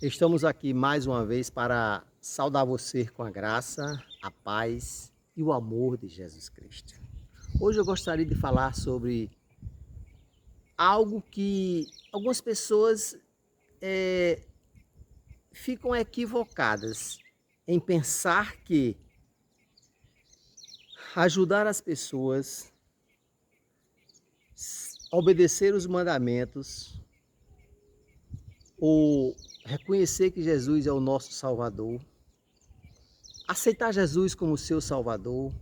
Estamos aqui mais uma vez para saudar você com a graça, a paz e o amor de Jesus Cristo. Hoje eu gostaria de falar sobre algo que algumas pessoas ficam equivocadas em pensar que ajudar as pessoas, obedecer os mandamentos ou reconhecer que Jesus é o nosso Salvador, aceitar Jesus como seu Salvador.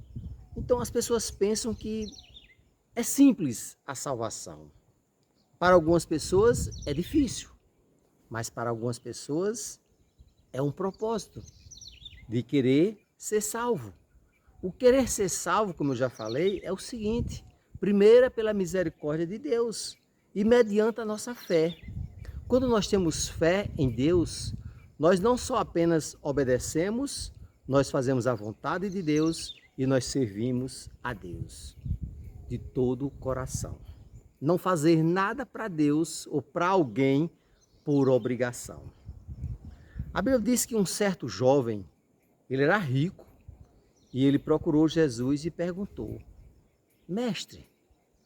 Então as pessoas pensam que é simples a salvação. Para algumas pessoas é difícil, mas para algumas pessoas é um propósito de querer ser salvo. O querer ser salvo, como eu já falei, é o seguinte: primeiro é pela misericórdia de Deus e mediante a nossa fé. Quando nós temos fé em Deus, nós não só apenas obedecemos, nós fazemos a vontade de Deus e nós servimos a Deus de todo o coração. Não fazer nada para Deus ou para alguém por obrigação. A Bíblia diz que um certo jovem, ele era rico e ele procurou Jesus e perguntou: mestre,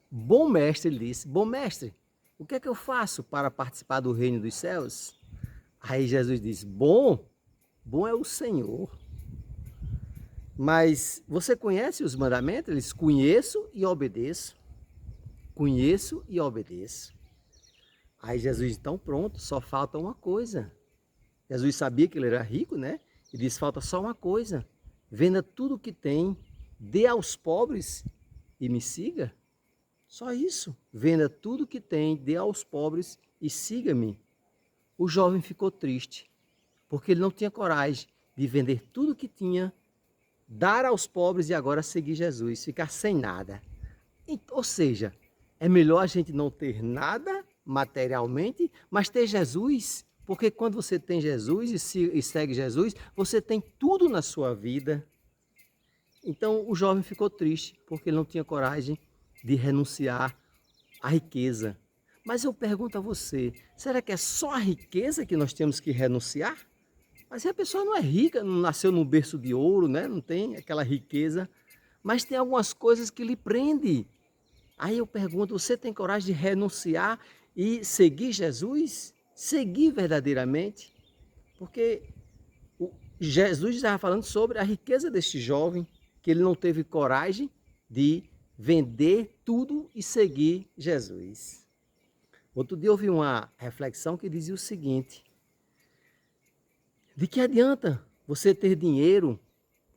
bom mestre, ele disse, bom mestre, o que é que eu faço para participar do reino dos céus? Aí Jesus disse: bom é o Senhor. Mas você conhece os mandamentos? Eles: conheço e obedeço. Conheço e obedeço. Aí Jesus: então pronto, só falta uma coisa. Jesus sabia que ele era rico, né? E disse: falta só uma coisa. Venda tudo o que tem, dê aos pobres e me siga. Só isso. Venda tudo o que tem, dê aos pobres e siga-me. O jovem ficou triste, porque ele não tinha coragem de vender tudo o que tinha, dar aos pobres e agora seguir Jesus, ficar sem nada. Ou seja, é melhor a gente não ter nada materialmente, mas ter Jesus, porque quando você tem Jesus e segue Jesus, você tem tudo na sua vida. Então o jovem ficou triste, porque ele não tinha coragem de renunciar à riqueza. Mas eu pergunto a você, será que é só a riqueza que nós temos que renunciar? Mas se a pessoa não é rica, não nasceu num berço de ouro, né? Não tem aquela riqueza, mas tem algumas coisas que lhe prendem. Aí eu pergunto, você tem coragem de renunciar e seguir Jesus? Seguir verdadeiramente? Porque Jesus estava falando sobre a riqueza deste jovem, que ele não teve coragem de vender tudo e seguir Jesus. Outro dia eu ouvi uma reflexão que dizia o seguinte: de que adianta você ter dinheiro,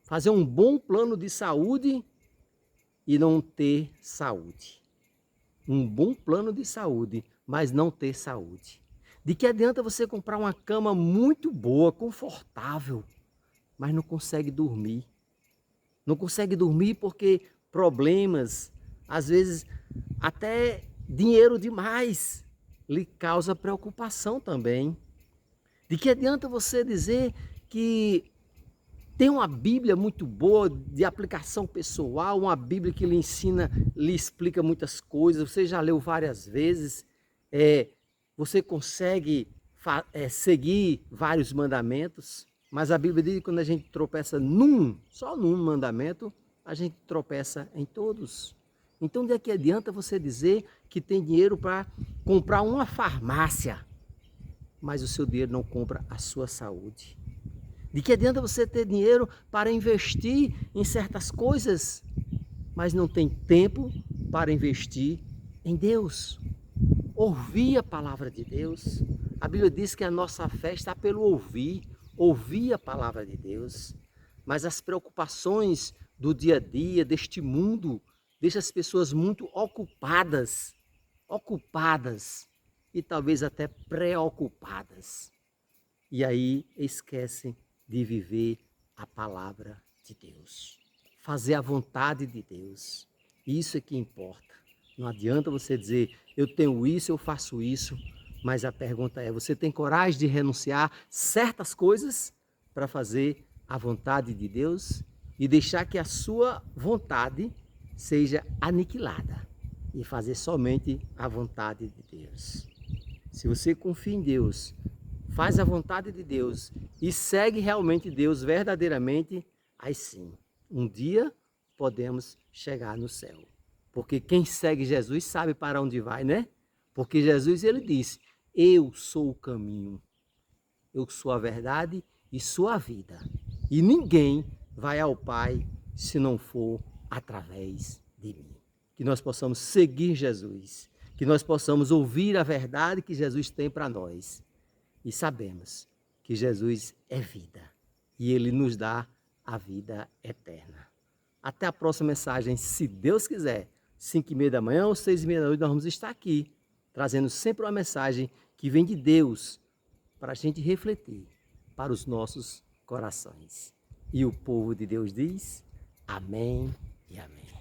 fazer um bom plano de saúde e não ter saúde? Um bom plano de saúde, mas não ter saúde. De que adianta você comprar uma cama muito boa, confortável, mas não consegue dormir? Não consegue dormir porque problemas, às vezes até dinheiro demais, lhe causa preocupação também. De que adianta você dizer que tem uma Bíblia muito boa de aplicação pessoal, uma Bíblia que lhe ensina, lhe explica muitas coisas, você já leu várias vezes, você consegue seguir vários mandamentos, mas a Bíblia diz que quando a gente tropeça só num mandamento, a gente tropeça em todos. Então, de que adianta você dizer que tem dinheiro para comprar uma farmácia, mas o seu dinheiro não compra a sua saúde? De que adianta você ter dinheiro para investir em certas coisas, mas não tem tempo para investir em Deus? Ouvir a palavra de Deus. A Bíblia diz que a nossa fé está pelo ouvir a palavra de Deus. Mas as preocupações do dia a dia, deste mundo, deixam as pessoas muito ocupadas e talvez até preocupadas. E aí esquecem de viver a palavra de Deus, fazer a vontade de Deus. Isso é que importa. Não adianta você dizer: eu tenho isso, eu faço isso, mas a pergunta é: você tem coragem de renunciar certas coisas para fazer a vontade de Deus e deixar que a sua vontade seja aniquilada e fazer somente a vontade de Deus? Se você confia em Deus, faz a vontade de Deus e segue realmente Deus verdadeiramente, aí sim, um dia podemos chegar no céu. Porque quem segue Jesus sabe para onde vai, né? Porque Jesus, ele disse, eu sou o caminho, eu sou a verdade e sou a vida. E ninguém vai ao Pai se não for através de mim. Que nós possamos seguir Jesus, que nós possamos ouvir a verdade que Jesus tem para nós. E sabemos que Jesus é vida e Ele nos dá a vida eterna. Até a próxima mensagem, se Deus quiser, 5h30 da manhã ou 6h30 da noite, nós vamos estar aqui, trazendo sempre uma mensagem que vem de Deus, para a gente refletir para os nossos corações. E o povo de Deus diz, amém e amém.